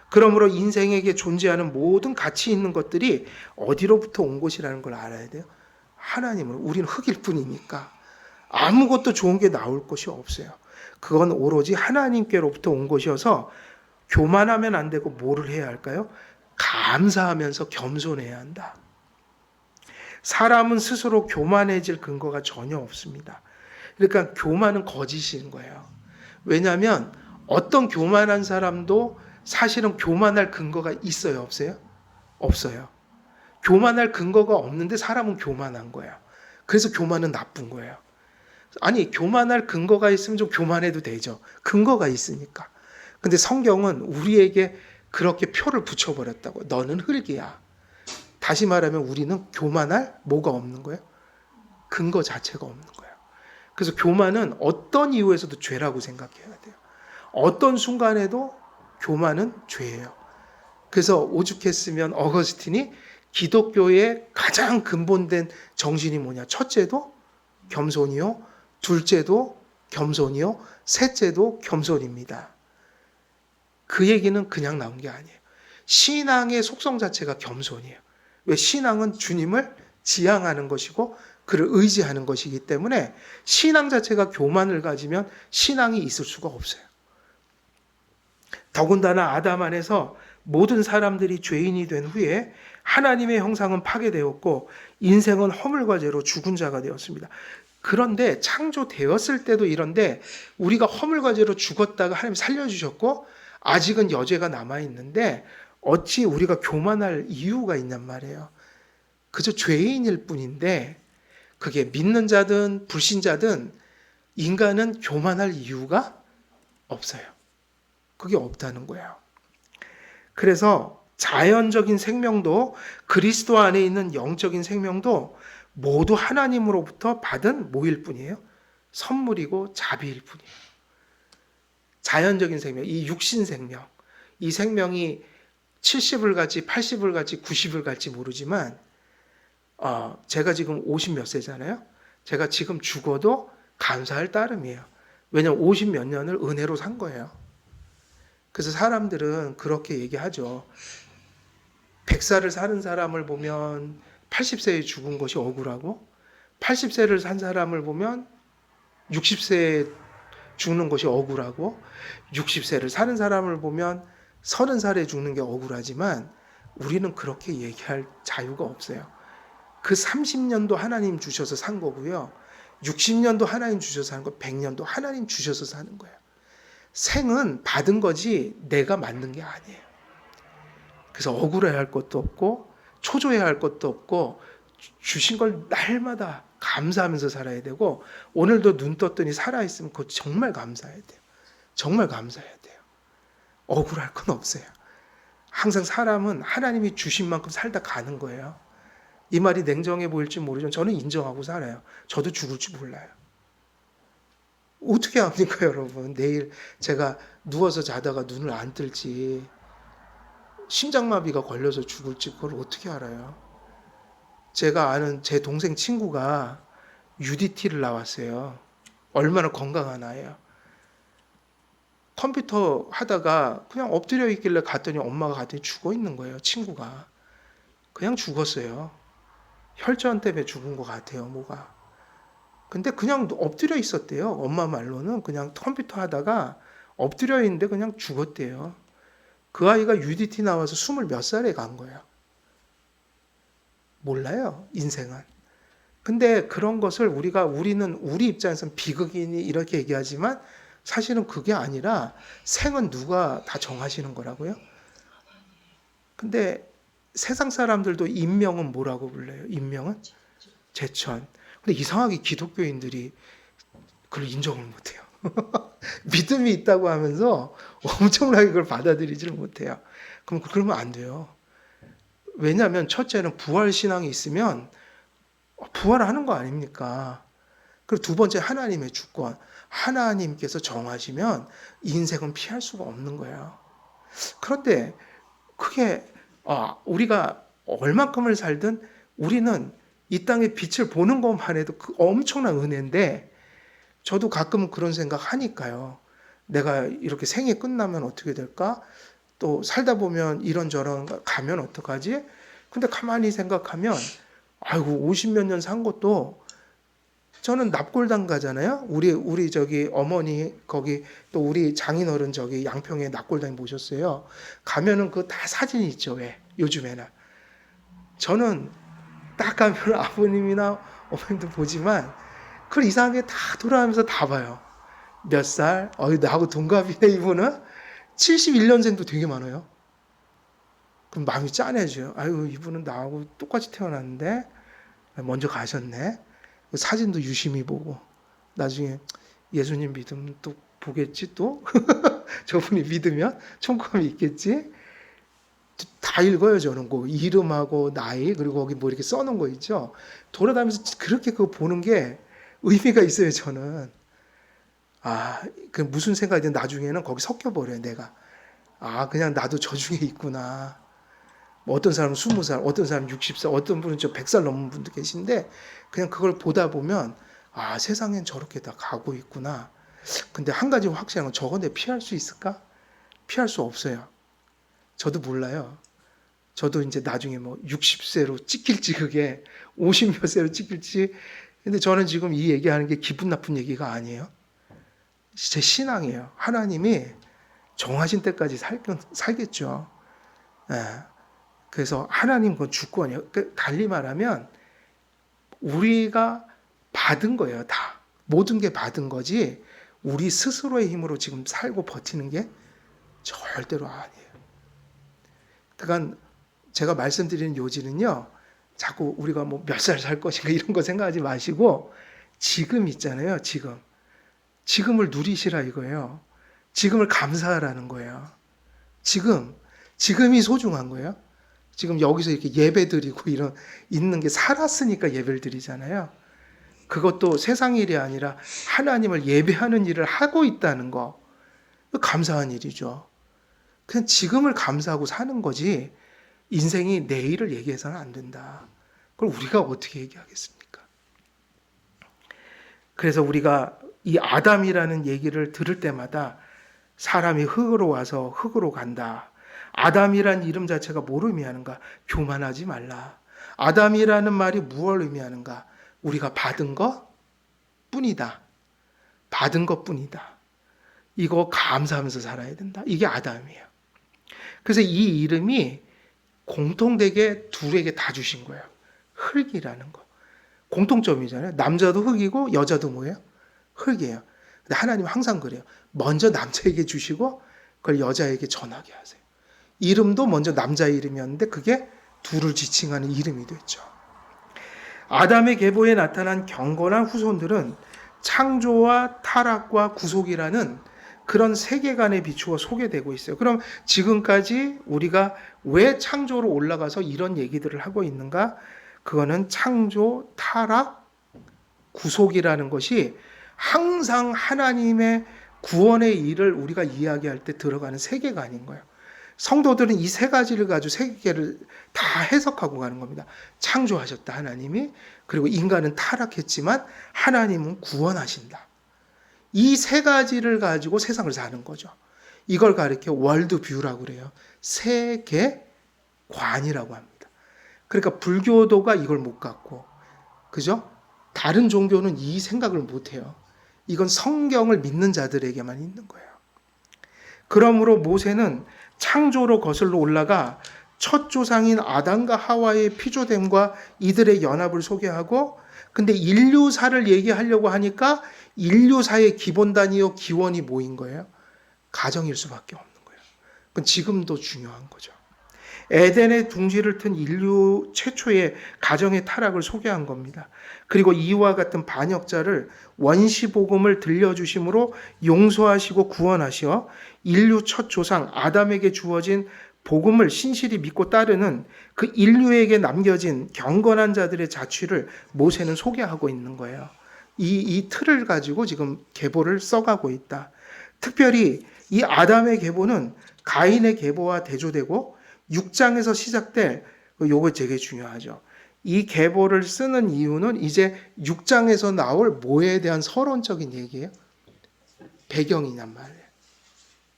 S1: 그러므로 인생에게 존재하는 모든 가치 있는 것들이 어디로부터 온 것이라는 걸 알아야 돼요. 하나님은 우리는 흙일 뿐이니까 아무것도 좋은 게 나올 것이 없어요. 그건 오로지 하나님께로부터 온 것이어서 교만하면 안 되고 뭐를 해야 할까요? 감사하면서 겸손해야 한다. 사람은 스스로 교만해질 근거가 전혀 없습니다. 그러니까 교만은 거짓인 거예요. 왜냐하면 어떤 교만한 사람도 사실은 교만할 근거가 있어요? 없어요? 없어요. 교만할 근거가 없는데 사람은 교만한 거예요. 그래서 교만은 나쁜 거예요. 아니 교만할 근거가 있으면 좀 교만해도 되죠. 근거가 있으니까. 근데 성경은 우리에게 그렇게 표를 붙여버렸다고. 너는 흙이야. 다시 말하면 우리는 교만할 뭐가 없는 거예요? 근거 자체가 없는 거예요. 그래서 교만은 어떤 이유에서도 죄라고 생각해야 돼요. 어떤 순간에도 교만은 죄예요. 그래서 오죽했으면 어거스틴이 기독교의 가장 근본된 정신이 뭐냐? 첫째도 겸손이요. 둘째도 겸손이요. 셋째도 겸손입니다. 그 얘기는 그냥 나온 게 아니에요. 신앙의 속성 자체가 겸손이에요. 왜? 신앙은 주님을 지향하는 것이고 그를 의지하는 것이기 때문에 신앙 자체가 교만을 가지면 신앙이 있을 수가 없어요. 더군다나 아담 안에서 모든 사람들이 죄인이 된 후에 하나님의 형상은 파괴되었고 인생은 허물과 죄로 죽은 자가 되었습니다. 그런데 창조되었을 때도 이런데 우리가 허물과 죄로 죽었다가 하나님 살려주셨고 아직은 여죄가 남아있는데 어찌 우리가 교만할 이유가 있냔 말이에요. 그저 죄인일 뿐인데 그게 믿는 자든 불신자든 인간은 교만할 이유가 없어요. 그게 없다는 거예요. 그래서 자연적인 생명도 그리스도 안에 있는 영적인 생명도 모두 하나님으로부터 받은 뭐일 뿐이에요? 선물이고 자비일 뿐이에요. 자연적인 생명, 이 육신 생명, 이 생명이 70을 갈지 80을 갈지 90을 갈지 모르지만 제가 지금 50 몇 세잖아요. 제가 지금 죽어도 감사할 따름이에요. 왜냐하면 50 몇 년을 은혜로 산 거예요. 그래서 사람들은 그렇게 얘기하죠. 100살을 사는 사람을 보면 80세에 죽은 것이 억울하고 80세를 산 사람을 보면 60세에 죽는 것이 억울하고 60세를 사는 사람을 보면 30살에 죽는 게 억울하지만 우리는 그렇게 얘기할 자유가 없어요. 그 30년도 하나님 주셔서 산 거고요. 60년도 하나님 주셔서 사는 거, 100년도 하나님 주셔서 사는 거예요. 생은 받은 거지 내가 만든 게 아니에요. 그래서 억울해야 할 것도 없고 초조해야 할 것도 없고 주신 걸 날마다 감사하면서 살아야 되고 오늘도 눈 떴더니 살아있으면 그거 정말 감사해야 돼요. 정말 감사해야 돼요. 억울할 건 없어요. 항상 사람은 하나님이 주신 만큼 살다 가는 거예요. 이 말이 냉정해 보일지 모르지만 저는 인정하고 살아요. 저도 죽을 줄 몰라요. 어떻게 합니까, 여러분? 내일 제가 누워서 자다가 눈을 안 뜰지, 심장마비가 걸려서 죽을지 그걸 어떻게 알아요? 제가 아는 제 동생 친구가 UDT를 나왔어요. 얼마나 건강한 아이예요. 컴퓨터 하다가 그냥 엎드려 있길래 갔더니 엄마가 갔더니 죽어 있는 거예요, 친구가. 그냥 죽었어요. 혈전 때문에 죽은 것 같아요, 뭐가. 근데 그냥 엎드려 있었대요. 엄마 말로는 그냥 컴퓨터 하다가 엎드려 있는데 그냥 죽었대요. 그 아이가 UDT 나와서 20 몇 살에 간 거예요. 몰라요, 인생은. 근데 그런 것을 우리는 우리 입장에서는 비극이니 이렇게 얘기하지만 사실은 그게 아니라 생은 누가 다 정하시는 거라고요? 근데 세상 사람들도 인명은 뭐라고 불러요? 인명은? 제천. 근데 이상하게 기독교인들이 그걸 인정을 못해요. 믿음이 있다고 하면서 엄청나게 그걸 받아들이지를 못해요. 그러면 안 돼요. 왜냐하면 첫째는 부활신앙이 있으면 부활하는 거 아닙니까? 그리고 두 번째 하나님의 주권. 하나님께서 정하시면 인생은 피할 수가 없는 거예요. 그런데 그게 우리가 얼만큼을 살든 우리는 이 땅의 빛을 보는 것만 해도 그 엄청난 은혜인데 저도 가끔은 그런 생각 하니까요. 내가 이렇게 생이 끝나면 어떻게 될까? 또 살다 보면 이런저런 가면 어떡하지? 근데 가만히 생각하면 아이고 50 몇 년 산 것도 저는 납골당 가잖아요. 우리 저기 어머니 거기 또 우리 장인어른 저기 양평에 납골당 모셨어요. 가면은 그 다 사진이 있죠. 왜? 요즘에는 저는 딱 가면 아버님이나 어머님도 보지만 그걸 이상하게 다 돌아가면서 다 봐요. 몇 살? 나하고 동갑이네 이분은. 71년생도 되게 많아요. 그럼 마음이 짠해져요. 아유 이분은 나하고 똑같이 태어났는데 먼저 가셨네. 사진도 유심히 보고 나중에 예수님 믿으면 또 보겠지 또 저분이 믿으면 천국함이 있겠지. 다 읽어요 저는 그 이름하고 나이 그리고 거기 뭐 이렇게 써놓은 거 있죠. 돌아다니면서 그렇게 그거 보는 게 의미가 있어요 저는. 그 무슨 생각이든 나중에는 거기 섞여버려요 내가. 그냥 나도 저 중에 있구나. 뭐 어떤 사람은 20살, 어떤 사람은 60살, 어떤 분은 100살 넘은 분도 계신데 그냥 그걸 보다 보면 세상엔 저렇게 다 가고 있구나. 근데 한 가지 확실한 건 저건 내 피할 수 있을까? 피할 수 없어요. 저도 몰라요. 저도 이제 나중에 뭐 60세로 찍힐지 그게 50몇 세로 찍힐지. 근데 저는 지금 이 얘기하는 게 기분 나쁜 얘기가 아니에요. 제 신앙이에요. 하나님이 정하신 때까지 살겠죠. 예. 그래서 하나님 건 주권이에요. 달리 말하면 우리가 받은 거예요. 다. 모든 게 받은 거지 우리 스스로의 힘으로 지금 살고 버티는 게 절대로 아니에요. 그러니까 제가 말씀드리는 요지는요. 자꾸 우리가 뭐 몇 살 살 것인가 이런 거 생각하지 마시고 지금 있잖아요. 지금을 누리시라 이거예요. 지금을 감사하라는 거예요. 지금이 소중한 거예요. 지금 여기서 이렇게 예배 드리고 있는 게 살았으니까 예배를 드리잖아요. 그것도 세상 일이 아니라 하나님을 예배하는 일을 하고 있다는 거. 감사한 일이죠. 그냥 지금을 감사하고 사는 거지 인생이 내일을 얘기해서는 안 된다. 그걸 우리가 어떻게 얘기하겠습니까? 그래서 우리가 이 아담이라는 얘기를 들을 때마다 사람이 흙으로 와서 흙으로 간다. 아담이란 이름 자체가 뭘 의미하는가? 교만하지 말라. 아담이라는 말이 무엇을 의미하는가? 우리가 받은 것 뿐이다. 받은 것 뿐이다. 이거 감사하면서 살아야 된다. 이게 아담이에요. 그래서 이 이름이 공통되게 둘에게 다 주신 거예요. 흙이라는 거. 공통점이잖아요. 남자도 흙이고 여자도 뭐예요? 흙이에요. 근데 하나님은 항상 그래요. 먼저 남자에게 주시고 그걸 여자에게 전하게 하세요. 이름도 먼저 남자의 이름이었는데 그게 둘을 지칭하는 이름이 됐죠. 아담의 계보에 나타난 경건한 후손들은 창조와 타락과 구속이라는 그런 세계관에 비추어 소개되고 있어요. 그럼 지금까지 우리가 왜 창조로 올라가서 이런 얘기들을 하고 있는가? 그거는 창조, 타락, 구속이라는 것이 항상 하나님의 구원의 일을 우리가 이야기할 때 들어가는 세계관인 거예요. 성도들은 이 세 가지를 가지고 세계를 다 해석하고 가는 겁니다. 창조하셨다 하나님이. 그리고 인간은 타락했지만 하나님은 구원하신다. 이 세 가지를 가지고 세상을 사는 거죠. 이걸 가리켜 월드뷰라고 그래요. 세계관이라고 합니다. 그러니까 불교도가 이걸 못 갖고, 그죠? 다른 종교는 이 생각을 못 해요. 이건 성경을 믿는 자들에게만 있는 거예요. 그러므로 모세는 창조로 거슬러 올라가 첫 조상인 아담과 하와의 피조됨과 이들의 연합을 소개하고, 근데 인류사를 얘기하려고 하니까 인류사의 기본 단위요 기원이 뭐인 거예요? 가정일 수밖에 없는 거예요. 그건 지금도 중요한 거죠. 에덴의 둥지를 튼 인류 최초의 가정의 타락을 소개한 겁니다. 그리고 이와 같은 반역자를 원시복음을 들려주심으로 용서하시고 구원하시어 인류 첫 조상 아담에게 주어진 복음을 신실히 믿고 따르는 그 인류에게 남겨진 경건한 자들의 자취를 모세는 소개하고 있는 거예요. 이 틀을 가지고 지금 계보를 써가고 있다. 특별히 이 아담의 계보는 가인의 계보와 대조되고 6장에서 시작될, 요거 되게 중요하죠. 이 계보를 쓰는 이유는 이제 6장에서 나올 뭐에 대한 서론적인 얘기예요. 배경이란 말이에요.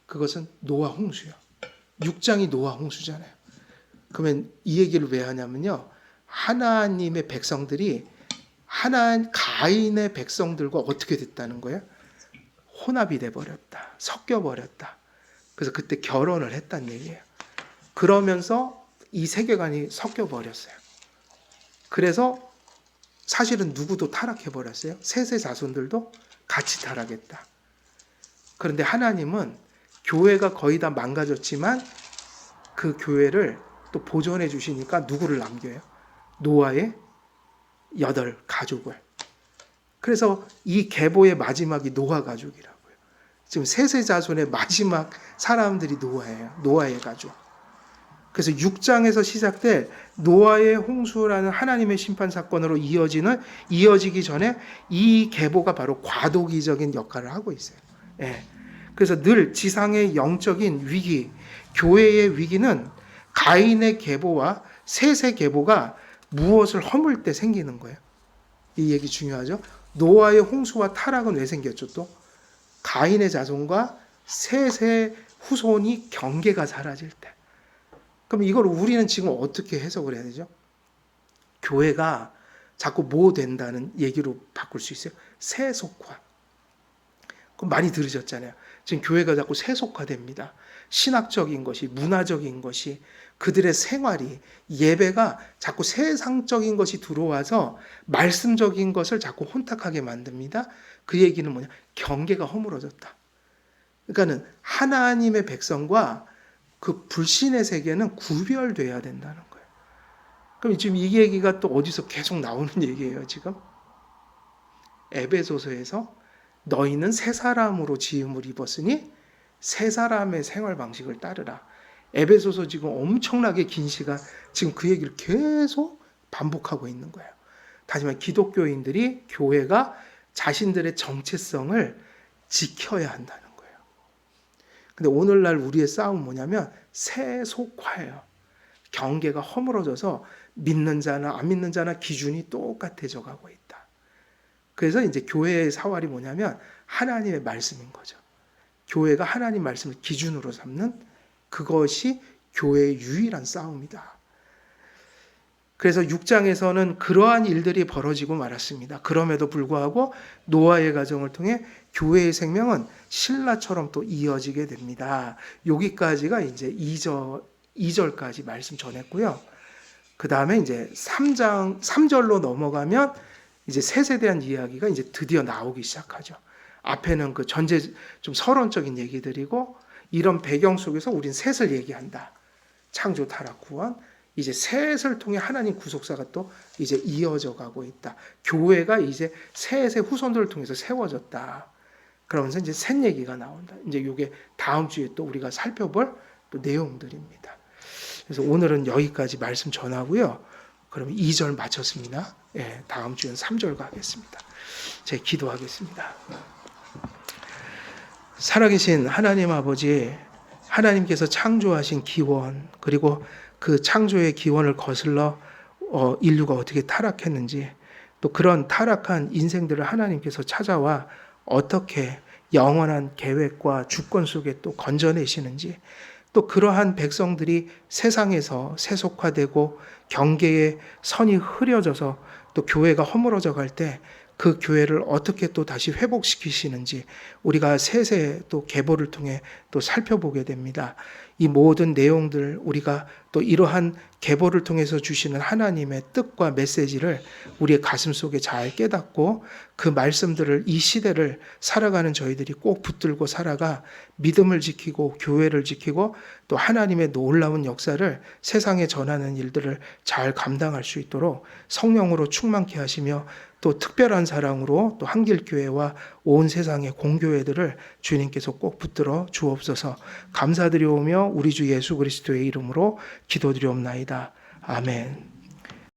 S1: 그것은 노아 홍수요. 6장이 노아 홍수잖아요. 그러면 이 얘기를 왜 하냐면요. 하나님의 백성들이 가인의 백성들과 어떻게 됐다는 거예요? 혼합이 돼버렸다. 섞여버렸다. 그래서 그때 결혼을 했다는 얘기예요. 그러면서 이 세계관이 섞여버렸어요. 그래서 사실은 누구도 타락해버렸어요. 셋의 자손들도 같이 타락했다. 그런데 하나님은 교회가 거의 다 망가졌지만 그 교회를 또 보존해 주시니까 누구를 남겨요? 노아의 8 가족을. 그래서 이 계보의 마지막이 노아 가족이라고요. 지금 셋의 자손의 마지막 사람들이 노아예요. 노아의 가족. 그래서 6장에서 시작될 노아의 홍수라는 하나님의 심판 사건으로 이어지기 전에 이 계보가 바로 과도기적인 역할을 하고 있어요. 예. 그래서 늘 지상의 영적인 위기, 교회의 위기는 가인의 계보와 셋의 계보가 무엇을 허물 때 생기는 거예요. 이 얘기 중요하죠. 노아의 홍수와 타락은 왜 생겼죠? 또 가인의 자손과 셋의 후손이 경계가 사라질 때. 그럼 이걸 우리는 지금 어떻게 해석을 해야 되죠? 교회가 자꾸 뭐 된다는 얘기로 바꿀 수 있어요? 세속화. 그럼 많이 들으셨잖아요. 지금 교회가 자꾸 세속화됩니다. 신학적인 것이, 문화적인 것이, 그들의 생활이, 예배가 자꾸 세상적인 것이 들어와서 말씀적인 것을 자꾸 혼탁하게 만듭니다. 그 얘기는 뭐냐? 경계가 허물어졌다. 그러니까는 하나님의 백성과 그 불신의 세계는 구별돼야 된다는 거예요. 그럼 지금 이 얘기가 또 어디서 계속 나오는 얘기예요, 지금? 에베소서에서 너희는 새 사람으로 지음을 입었으니 새 사람의 생활 방식을 따르라. 에베소서 지금 엄청나게 긴 시간 지금 그 얘기를 계속 반복하고 있는 거예요. 다시 말해 기독교인들이 교회가 자신들의 정체성을 지켜야 한다는 거예요. 근데 오늘날 우리의 싸움은 뭐냐면 세속화예요. 경계가 허물어져서 믿는 자나 안 믿는 자나 기준이 똑같아져 가고 있다. 그래서 이제 교회의 사활이 뭐냐면 하나님의 말씀인 거죠. 교회가 하나님 말씀을 기준으로 삼는 그것이 교회의 유일한 싸움이다. 그래서 6장에서는 그러한 일들이 벌어지고 말았습니다. 그럼에도 불구하고 노아의 가정을 통해 교회의 생명은 신라처럼 또 이어지게 됩니다. 여기까지가 이제 2절까지 말씀 전했고요. 그 다음에 이제 3절로 넘어가면 이제 셋에 대한 이야기가 이제 드디어 나오기 시작하죠. 앞에는 그 전제 좀 서론적인 얘기들이고 이런 배경 속에서 우린 셋을 얘기한다. 창조, 타락, 구원. 이제 셋을 통해 하나님 구속사가 또 이제 이어져 가고 있다. 교회가 이제 셋의 후손들을 통해서 세워졌다. 그러면서 이제 셋 얘기가 나온다. 이제 이게 다음 주에 또 우리가 살펴볼 또 내용들입니다. 그래서 오늘은 여기까지 말씀 전하고요. 그럼 2절 마쳤습니다. 예, 다음 주엔 3절 가겠습니다. 제가 기도하겠습니다. 살아계신 하나님 아버지, 하나님께서 창조하신 기원, 그리고 그 창조의 기원을 거슬러 인류가 어떻게 타락했는지, 또 그런 타락한 인생들을 하나님께서 찾아와 어떻게 영원한 계획과 주권 속에 또 건져내시는지, 또 그러한 백성들이 세상에서 세속화되고 경계의 선이 흐려져서 또 교회가 허물어져 갈 때 그 교회를 어떻게 또 다시 회복시키시는지 우리가 세세 또 계보를 통해 또 살펴보게 됩니다. 이 모든 내용들 우리가 또 이러한 계보를 통해서 주시는 하나님의 뜻과 메시지를 우리의 가슴 속에 잘 깨닫고 그 말씀들을 이 시대를 살아가는 저희들이 꼭 붙들고 살아가 믿음을 지키고 교회를 지키고 또 하나님의 놀라운 역사를 세상에 전하는 일들을 잘 감당할 수 있도록 성령으로 충만케 하시며 또 특별한 사랑으로 또 한길교회와 온 세상의 공교회들을 주님께서 꼭 붙들어 주옵소서. 감사드리오며 우리 주 예수 그리스도의 이름으로 기도드리옵나이다. 아멘.